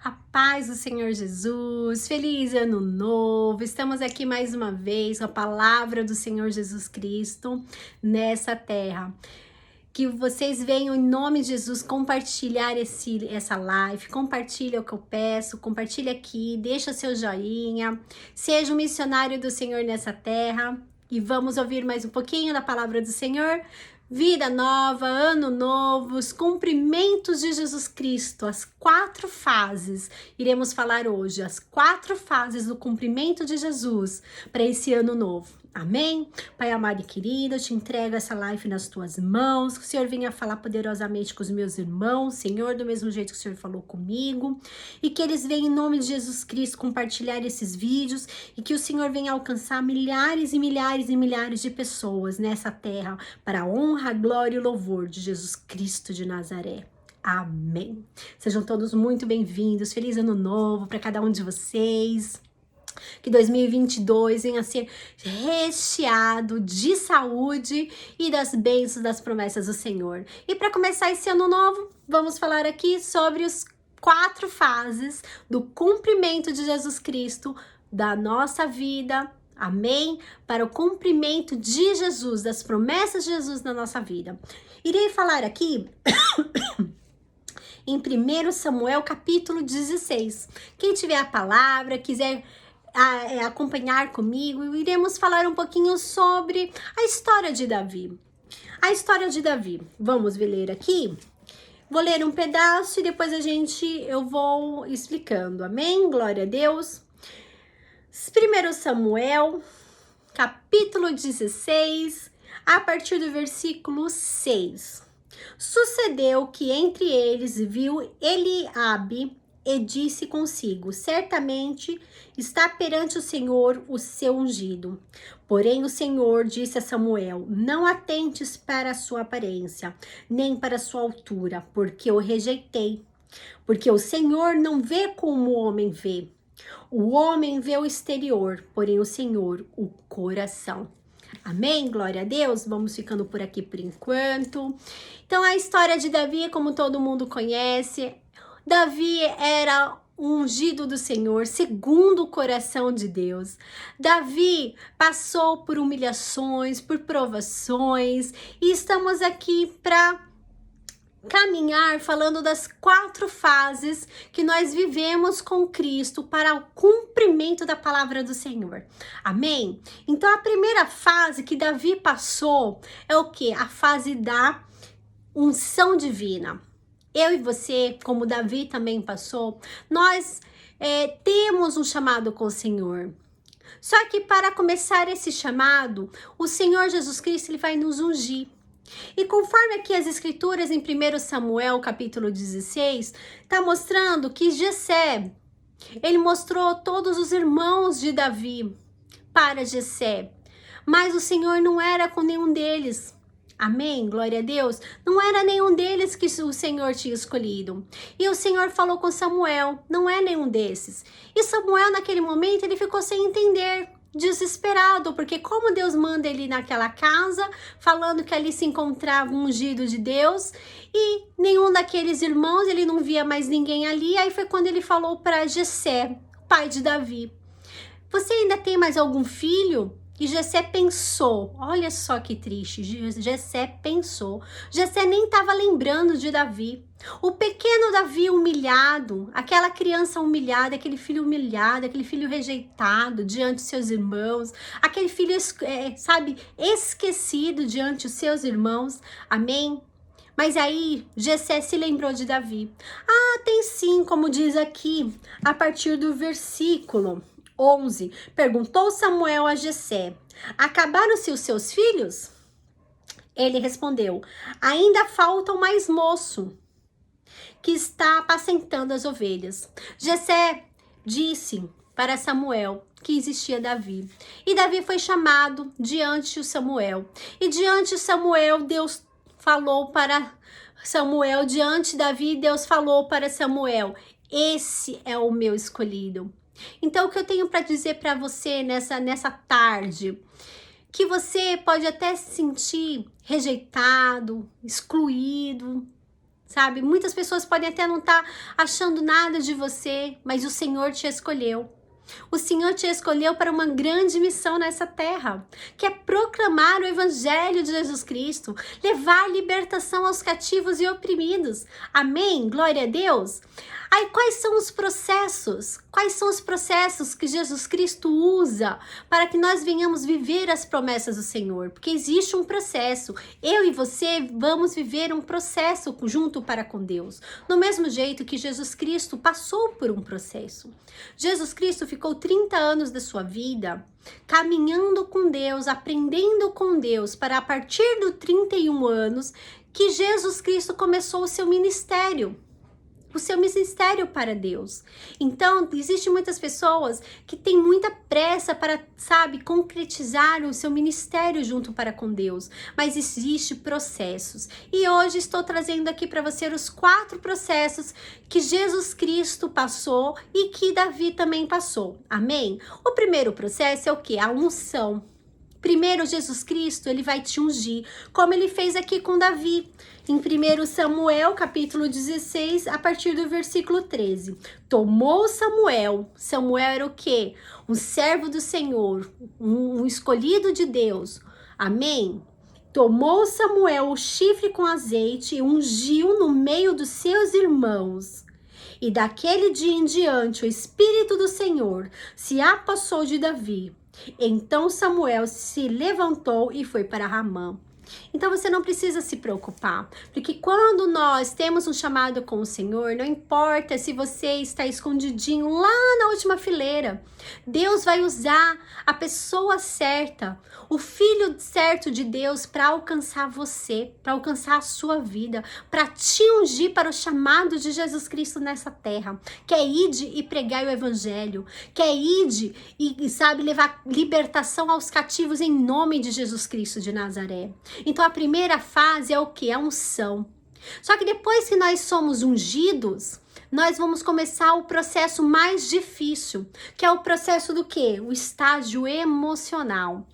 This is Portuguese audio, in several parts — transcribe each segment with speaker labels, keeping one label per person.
Speaker 1: A paz do Senhor Jesus, feliz ano novo, estamos aqui mais uma vez com a palavra do Senhor Jesus Cristo nessa terra. Que vocês venham em nome de Jesus compartilhar essa live, compartilha o que eu peço, compartilha aqui, deixa seu joinha, seja um missionário do Senhor nessa terra e vamos ouvir mais um pouquinho da palavra do Senhor. Vida nova, ano novo, os cumprimentos de Jesus Cristo, as 4 fases. Iremos falar hoje, as 4 fases do cumprimento de Jesus para esse ano novo. Amém? Pai amado e querido, eu te entrego essa live nas tuas mãos, que o Senhor venha falar poderosamente com os meus irmãos, Senhor, do mesmo jeito que o Senhor falou comigo, e que eles venham em nome de Jesus Cristo compartilhar esses vídeos, e que o Senhor venha alcançar milhares e milhares e milhares de pessoas nessa terra, para a honra, a glória e o louvor de Jesus Cristo de Nazaré. Amém. Sejam todos muito bem-vindos, feliz ano novo para cada um de vocês. Que 2022 venha a ser recheado de saúde e das bênçãos das promessas do Senhor. E para começar esse ano novo, vamos falar aqui sobre as 4 fases do cumprimento de Jesus Cristo da nossa vida. Amém? Para o cumprimento de Jesus, das promessas de Jesus na nossa vida. Irei falar aqui em 1 Samuel capítulo 16. Quem tiver a palavra, quiser acompanhar comigo, iremos falar um pouquinho sobre a história de Davi. A história de Davi. Vamos ler aqui? Vou ler um pedaço e depois eu vou explicando. Amém? Glória a Deus. 1 Samuel, capítulo 16, a partir do versículo 6. Sucedeu que entre eles viu Eliabe e disse consigo: certamente está perante o Senhor o seu ungido. Porém o Senhor disse a Samuel: não atentes para a sua aparência, nem para a sua altura, porque o rejeitei. Porque o Senhor não vê como o homem vê. O homem vê o exterior, porém o Senhor o coração. Amém? Glória a Deus. Vamos ficando por aqui por enquanto. Então a história de Davi, como todo mundo conhece, Davi era um ungido do Senhor, segundo o coração de Deus. Davi passou por humilhações, por provações, e estamos aqui para caminhar falando das 4 fases que nós vivemos com Cristo para o cumprimento da palavra do Senhor. Amém? Então a primeira fase que Davi passou é o quê? A fase da unção divina. Eu e você, como Davi também passou, nós temos um chamado com o Senhor. Só que para começar esse chamado, o Senhor Jesus Cristo ele vai nos ungir. E conforme aqui as escrituras em 1 Samuel capítulo 16, está mostrando que Jessé, ele mostrou todos os irmãos de Davi para Jessé, mas o Senhor não era com nenhum deles. Amém? Glória a Deus. Não era nenhum deles que o Senhor tinha escolhido. E o Senhor falou com Samuel, não é nenhum desses. E Samuel naquele momento ele ficou sem entender, desesperado, porque como Deus manda ele naquela casa, falando que ali se encontrava um ungido de Deus, e nenhum daqueles irmãos, ele não via mais ninguém ali, aí foi quando ele falou para Jessé, pai de Davi: você ainda tem mais algum filho? E Jessé pensou, olha só que triste, Jessé pensou, Jessé nem estava lembrando de Davi. O pequeno Davi humilhado, aquela criança humilhada, aquele filho humilhado, aquele filho rejeitado diante de seus irmãos, aquele filho, esquecido diante dos seus irmãos, amém? Mas aí Jessé se lembrou de Davi. Ah, tem sim, como diz aqui, a partir do versículo 11, perguntou Samuel a Jessé: acabaram-se os seus filhos? Ele respondeu: ainda falta o mais moço, que está apacentando as ovelhas. Jessé disse para Samuel que existia Davi. E Davi foi chamado diante de Samuel. E diante de Samuel, Deus falou para Samuel, diante de Davi, Deus falou para Samuel: esse é o meu escolhido. Então, o que eu tenho para dizer para você nessa tarde, que você pode até se sentir rejeitado, excluído, sabe? Muitas pessoas podem até não estar achando nada de você, mas o Senhor te escolheu. O Senhor te escolheu para uma grande missão nessa terra, que é proclamar o Evangelho de Jesus Cristo, levar libertação aos cativos e oprimidos. Amém? Glória a Deus! Aí, quais são os processos? Quais são os processos que Jesus Cristo usa para que nós venhamos viver as promessas do Senhor? Porque existe um processo. Eu e você vamos viver um processo junto para com Deus. Do mesmo jeito que Jesus Cristo passou por um processo. Jesus Cristo ficou 30 anos da sua vida caminhando com Deus, aprendendo com Deus, para a partir dos 31 anos que Jesus Cristo começou o seu ministério para Deus. Então, existem muitas pessoas que têm muita pressa para, sabe, concretizar o seu ministério junto para com Deus, mas existem processos. E hoje estou trazendo aqui para você os 4 processos que Jesus Cristo passou e que Davi também passou. Amém? O primeiro processo é o quê? A unção. Primeiro, Jesus Cristo, ele vai te ungir, como ele fez aqui com Davi. Em 1 Samuel, capítulo 16, a partir do versículo 13. Tomou Samuel era o quê? Um servo do Senhor, um escolhido de Deus. Amém? Tomou Samuel o chifre com azeite e ungiu no meio dos seus irmãos. E daquele dia em diante, o Espírito do Senhor se apossou de Davi. Então Samuel se levantou e foi para Ramá. Então você não precisa se preocupar, porque quando nós temos um chamado com o Senhor, não importa se você está escondidinho lá na última fileira, Deus vai usar a pessoa certa, o filho certo de Deus para alcançar você, para alcançar a sua vida, para te ungir para o chamado de Jesus Cristo nessa terra, que é ide e pregai o evangelho, que é ide e sabe, levar libertação aos cativos em nome de Jesus Cristo de Nazaré. Então a primeira fase é o que? A unção. Só que depois que nós somos ungidos, nós vamos começar o processo mais difícil, que é o processo do quê? O estágio emocional.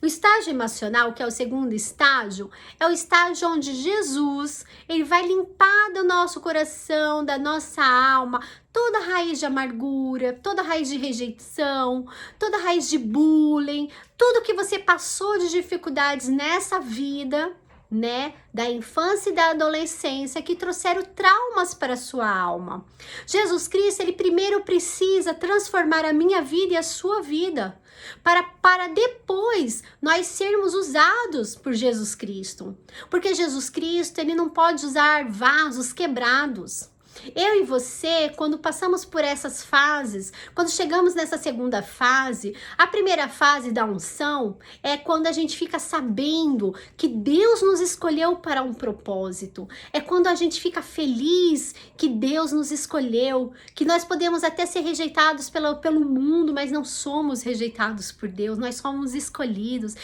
Speaker 1: O estágio emocional, que é o segundo estágio, é o estágio onde Jesus, ele vai limpar do nosso coração, da nossa alma, toda raiz de amargura, toda raiz de rejeição, toda raiz de bullying, tudo que você passou de dificuldades nessa vida, né, da infância e da adolescência, que trouxeram traumas para a sua alma. Jesus Cristo, ele primeiro precisa transformar a minha vida e a sua vida, para depois nós sermos usados por Jesus Cristo. Porque Jesus Cristo, ele não pode usar vasos quebrados. Eu e você, quando passamos por essas fases, quando chegamos nessa segunda fase, a primeira fase da unção é quando a gente fica sabendo que Deus nos escolheu para um propósito. É quando a gente fica feliz que Deus nos escolheu, que nós podemos até ser rejeitados pelo mundo, mas não somos rejeitados por Deus, nós somos escolhidos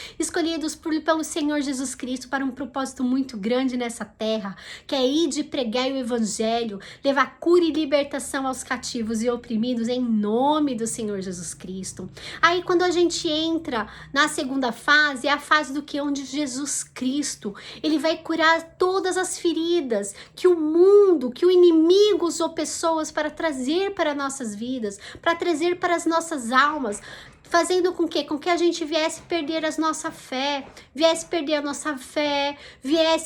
Speaker 1: pelo Senhor Jesus Cristo para um propósito muito grande nessa terra, que é ir de pregar o evangelho, levar cura e libertação aos cativos e oprimidos em nome do Senhor Jesus Cristo. Aí quando a gente entra na segunda fase, é a fase do que? Onde Jesus Cristo, ele vai curar todas as feridas que o mundo, que o inimigo usou pessoas para trazer para nossas vidas, para trazer para as nossas almas, fazendo com que a gente viesse perder a nossa fé, viesse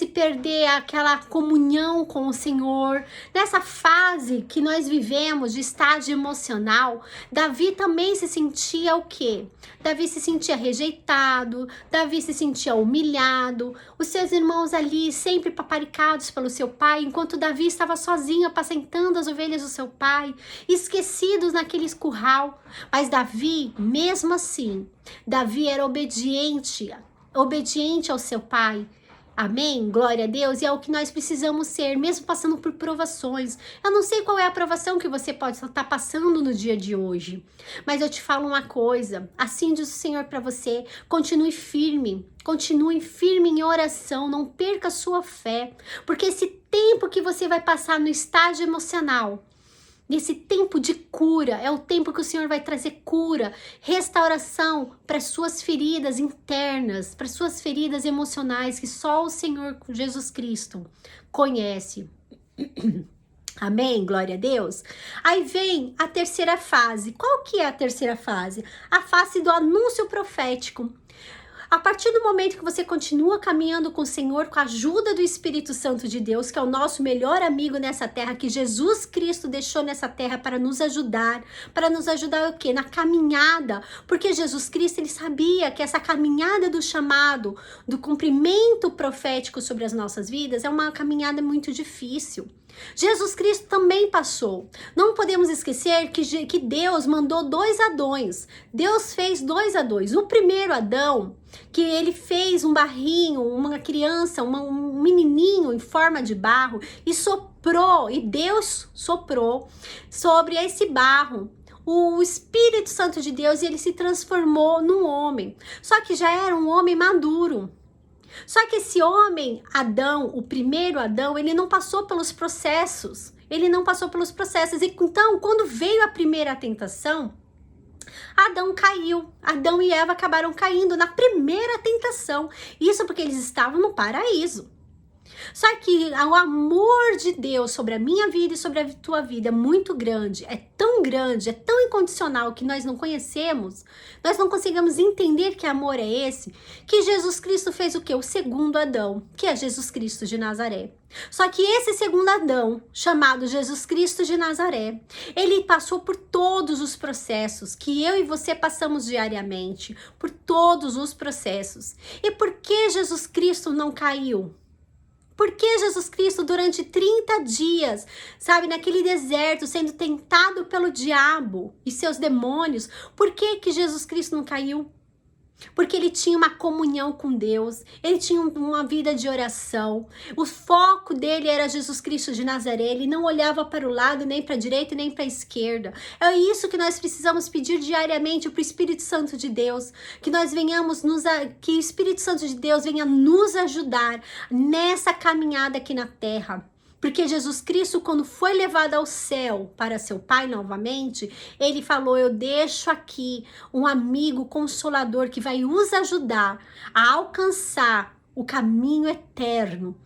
Speaker 1: perder aquela comunhão com o Senhor. Nessa fase que nós vivemos de estágio emocional, Davi também se sentia o quê? Davi se sentia rejeitado, Davi se sentia humilhado, os seus irmãos ali sempre paparicados pelo seu pai, enquanto Davi estava sozinho apacentando as ovelhas do seu pai, esquecidos naquele curral. Mas Davi, mesmo assim, Davi era obediente ao seu pai. Amém? Glória a Deus. E é o que nós precisamos ser, mesmo passando por provações. Eu não sei qual é a provação que você pode estar passando no dia de hoje, mas eu te falo uma coisa. Assim diz o Senhor para você: continue firme em oração, não perca a sua fé, porque esse tempo que você vai passar no estágio emocional, nesse tempo de cura, é o tempo que o Senhor vai trazer cura, restauração para suas feridas internas, para suas feridas emocionais, que só o Senhor Jesus Cristo conhece. Amém? Glória a Deus. Aí vem a terceira fase. Qual que é a terceira fase? A fase do anúncio profético. A partir do momento que você continua caminhando com o Senhor, com a ajuda do Espírito Santo de Deus, que é o nosso melhor amigo nessa terra, que Jesus Cristo deixou nessa terra para nos ajudar o quê? Na caminhada, porque Jesus Cristo, ele sabia que essa caminhada do chamado, do cumprimento profético sobre as nossas vidas, é uma caminhada muito difícil. Jesus Cristo também passou. Não podemos esquecer que Deus mandou 2 Adões. Deus fez 2 Adões. O primeiro Adão, que ele fez um barrinho, uma criança, um menininho em forma de barro e soprou, e Deus soprou sobre esse barro o Espírito Santo de Deus, e ele se transformou num homem. Só que já era um homem maduro. Só que esse homem, Adão, o primeiro Adão, ele não passou pelos processos. Ele não passou pelos processos. E então, quando veio a primeira tentação, Adão caiu. Adão e Eva acabaram caindo na primeira tentação. Isso porque eles estavam no paraíso. Só que o amor de Deus sobre a minha vida e sobre a tua vida é muito grande, é tão incondicional que nós não conhecemos, nós não conseguimos entender que amor é esse, que Jesus Cristo fez o quê? O segundo Adão, que é Jesus Cristo de Nazaré. Só que esse segundo Adão, chamado Jesus Cristo de Nazaré, ele passou por todos os processos que eu e você passamos diariamente, por todos os processos. E por que Jesus Cristo não caiu? Por que Jesus Cristo, durante 30 dias, sabe, naquele deserto, sendo tentado pelo diabo e seus demônios, por que Jesus Cristo não caiu? Porque ele tinha uma comunhão com Deus, ele tinha uma vida de oração, o foco dele era Jesus Cristo de Nazaré, ele não olhava para o lado, nem para a direita, nem para a esquerda. É isso que nós precisamos pedir diariamente para o Espírito Santo de Deus, que nós venhamos, que o Espírito Santo de Deus venha nos ajudar nessa caminhada aqui na terra. Porque Jesus Cristo, quando foi levado ao céu para seu Pai novamente, ele falou: eu deixo aqui um amigo consolador que vai os ajudar a alcançar o caminho eterno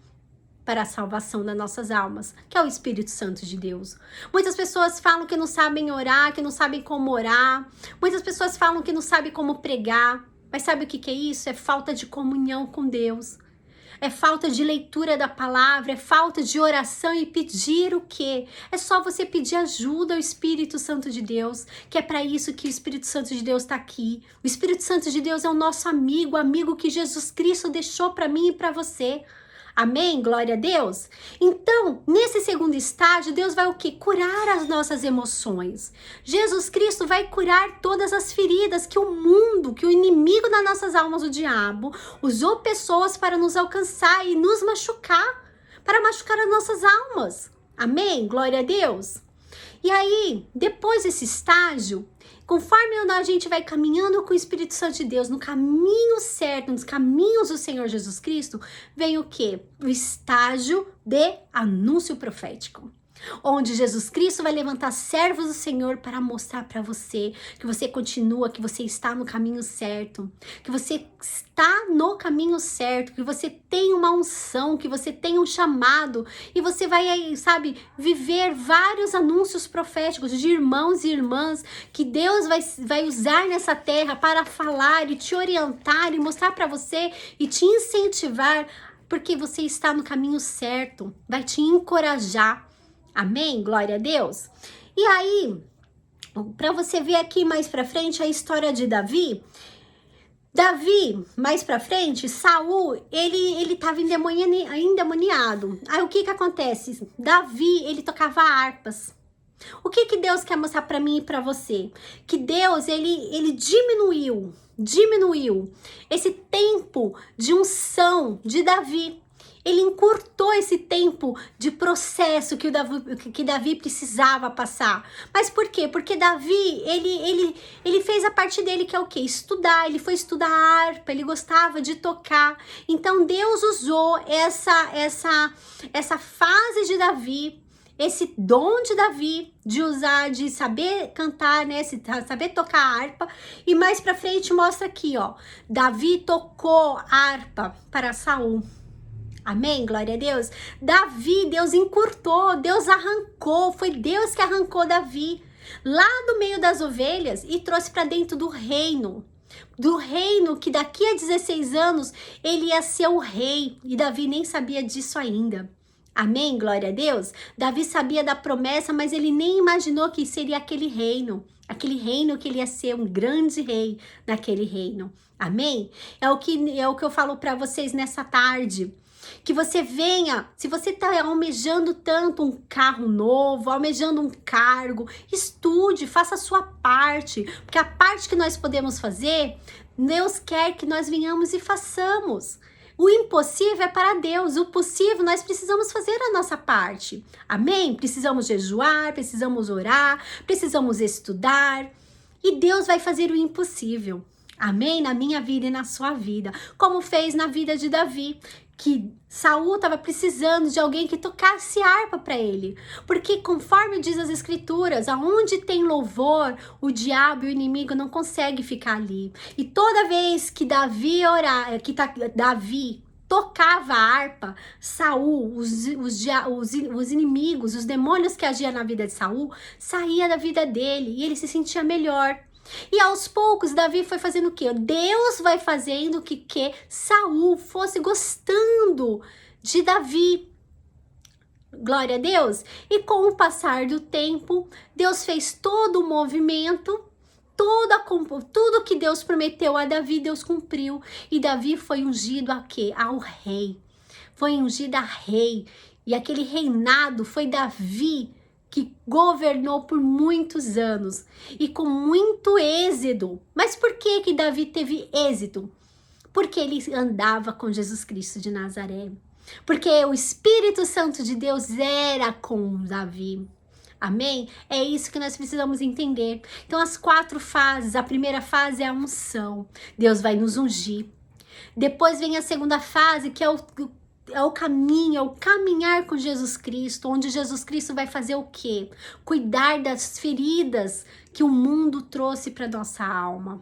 Speaker 1: para a salvação das nossas almas, que é o Espírito Santo de Deus. Muitas pessoas falam que não sabem orar, que não sabem como orar. Muitas pessoas falam que não sabem como pregar. Mas sabe o que é isso? É falta de comunhão com Deus. É falta de leitura da palavra, é falta de oração e pedir o quê? É só você pedir ajuda ao Espírito Santo de Deus, que é para isso que o Espírito Santo de Deus está aqui. O Espírito Santo de Deus é o nosso amigo, amigo que Jesus Cristo deixou para mim e para você. Amém? Glória a Deus? Então, nesse segundo estágio, Deus vai o quê? Curar as nossas emoções. Jesus Cristo vai curar todas as feridas que o mundo, que o inimigo das nossas almas, o diabo, usou pessoas para nos alcançar e nos machucar, para machucar as nossas almas. Amém? Glória a Deus? E aí, depois desse estágio, conforme a gente vai caminhando com o Espírito Santo de Deus no caminho certo, nos caminhos do Senhor Jesus Cristo, vem o quê? O estágio de anúncio profético. Onde Jesus Cristo vai levantar servos do Senhor para mostrar para você que você continua, que você está no caminho certo, que você está no caminho certo, que você tem uma unção, que você tem um chamado e você vai, sabe, viver vários anúncios proféticos de irmãos e irmãs que Deus vai usar nessa terra para falar e te orientar e mostrar para você e te incentivar, porque você está no caminho certo, vai te encorajar. Amém? Glória a Deus. E aí, para você ver aqui mais para frente a história de Davi. Davi, mais para frente, Saul, ele estava endemoniado. Aí o que acontece? Davi, ele tocava harpas. O que Deus quer mostrar para mim e para você? Que Deus, ele diminuiu esse tempo de unção de Davi. Ele encurtou esse tempo de processo que Davi precisava passar. Mas por quê? Porque Davi, ele fez a parte dele, que é o quê? Estudar. Ele foi estudar harpa, ele gostava de tocar. Então Deus usou essa fase de Davi, esse dom de Davi, de saber cantar, né, saber tocar harpa. E mais pra frente mostra aqui, ó, Davi tocou harpa para Saul. Amém? Glória a Deus. Davi, Deus encurtou, Deus arrancou, foi Deus que arrancou Davi lá do meio das ovelhas e trouxe para dentro do reino. Do reino que daqui a 16 anos ele ia ser o rei. E Davi nem sabia disso ainda. Amém? Glória a Deus. Davi sabia da promessa, mas ele nem imaginou que seria aquele reino. Aquele reino que ele ia ser um grande rei naquele reino. Amém? É o que eu falo para vocês nessa tarde. Que você venha, se você está almejando tanto um carro novo, almejando um cargo, estude, faça a sua parte, porque a parte que nós podemos fazer, Deus quer que nós venhamos e façamos. O impossível é para Deus, o possível nós precisamos fazer a nossa parte, amém? Precisamos jejuar, precisamos orar, precisamos estudar, e Deus vai fazer o impossível. Amém? Na minha vida e na sua vida, como fez na vida de Davi, que Saul estava precisando de alguém que tocasse harpa para ele, porque conforme diz as escrituras, aonde tem louvor, o diabo e o inimigo não conseguem ficar ali. E toda vez que Davi tocava a harpa, Saul, os inimigos, os demônios que agiam na vida de Saul, saía da vida dele e ele se sentia melhor. E aos poucos Davi foi fazendo o quê? Deus vai fazendo que Saul fosse gostando de Davi. Glória a Deus. E com o passar do tempo, Deus fez todo o movimento, tudo que Deus prometeu a Davi, Deus cumpriu. E Davi foi ungido a quê? Ao rei. Foi ungido a rei. E aquele reinado foi Davi que governou por muitos anos e com muito êxito. Mas por que Davi teve êxito? Porque ele andava com Jesus Cristo de Nazaré. Porque o Espírito Santo de Deus era com Davi. Amém? É isso que nós precisamos entender. Então, as 4 fases. A primeira fase é a unção. Deus vai nos ungir. Depois vem a segunda fase, que é o caminho, é o caminhar com Jesus Cristo, onde Jesus Cristo vai fazer o quê? Cuidar das feridas que o mundo trouxe para nossa alma.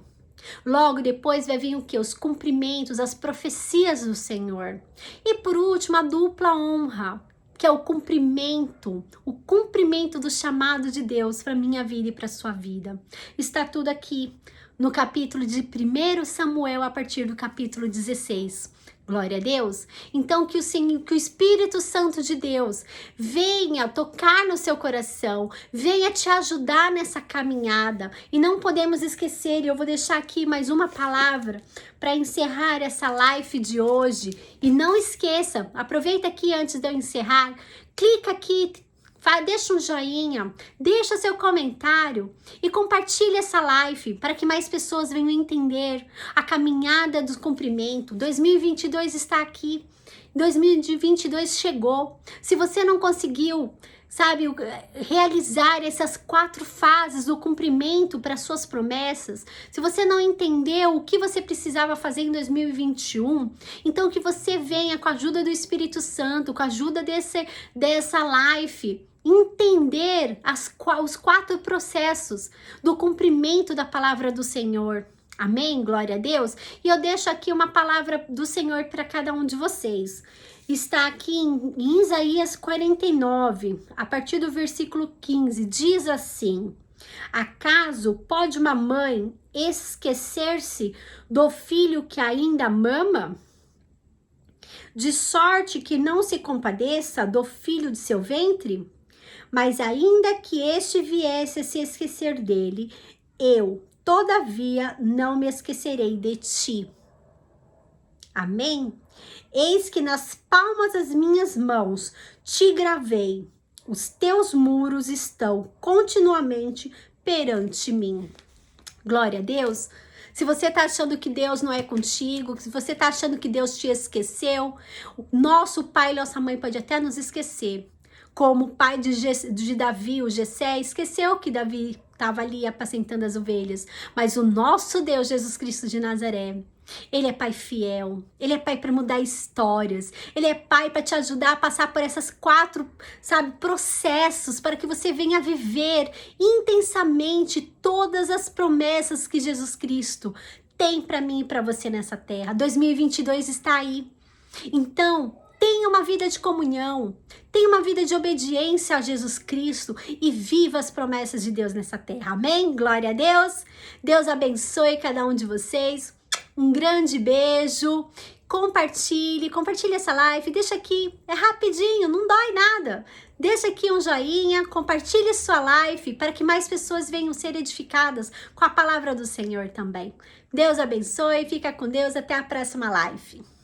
Speaker 1: Logo depois vai vir o quê? Os cumprimentos, as profecias do Senhor. E por último, a dupla honra, que é o cumprimento do chamado de Deus para minha vida e para sua vida. Está tudo aqui no capítulo de 1 Samuel, a partir do capítulo 16. Glória a Deus. Então que o Espírito Santo de Deus venha tocar no seu coração, venha te ajudar nessa caminhada. E não podemos esquecer, eu vou deixar aqui mais uma palavra para encerrar essa live de hoje. E não esqueça, aproveita aqui antes de eu encerrar, clica aqui, deixa um joinha, deixa seu comentário e compartilha essa live para que mais pessoas venham entender a caminhada do cumprimento. 2022 está aqui, 2022 chegou. Se você não conseguiu, realizar essas 4 fases do cumprimento para suas promessas, se você não entendeu o que você precisava fazer em 2021, então que você venha com a ajuda do Espírito Santo, com a ajuda dessa live, entender os 4 processos do cumprimento da palavra do Senhor. Amém? Glória a Deus. E eu deixo aqui uma palavra do Senhor para cada um de vocês. Está aqui em Isaías 49, a partir do versículo 15, diz assim: acaso pode uma mãe esquecer-se do filho que ainda mama? De sorte que não se compadeça do filho de seu ventre? Mas ainda que este viesse a se esquecer dele, eu, todavia, não me esquecerei de ti. Amém? Eis que nas palmas das minhas mãos te gravei. Os teus muros estão continuamente perante mim. Glória a Deus. Se você está achando que Deus não é contigo, se você está achando que Deus te esqueceu, nosso pai e nossa mãe pode até nos esquecer. Como o pai de Davi, o Jessé, esqueceu que Davi estava ali apacentando as ovelhas. Mas o nosso Deus, Jesus Cristo de Nazaré, Ele é pai fiel, Ele é pai para mudar histórias, Ele é pai para te ajudar a passar por essas 4, processos, para que você venha viver intensamente todas as promessas que Jesus Cristo tem para mim e para você nessa terra. 2022 está aí. Então, Tenha uma vida de comunhão, tenha uma vida de obediência a Jesus Cristo e viva as promessas de Deus nessa terra. Amém? Glória a Deus. Deus abençoe cada um de vocês. Um grande beijo. Compartilhe essa live, deixa aqui, é rapidinho, não dói nada. Deixa aqui um joinha, compartilhe sua live para que mais pessoas venham ser edificadas com a palavra do Senhor também. Deus abençoe, fica com Deus, até a próxima live.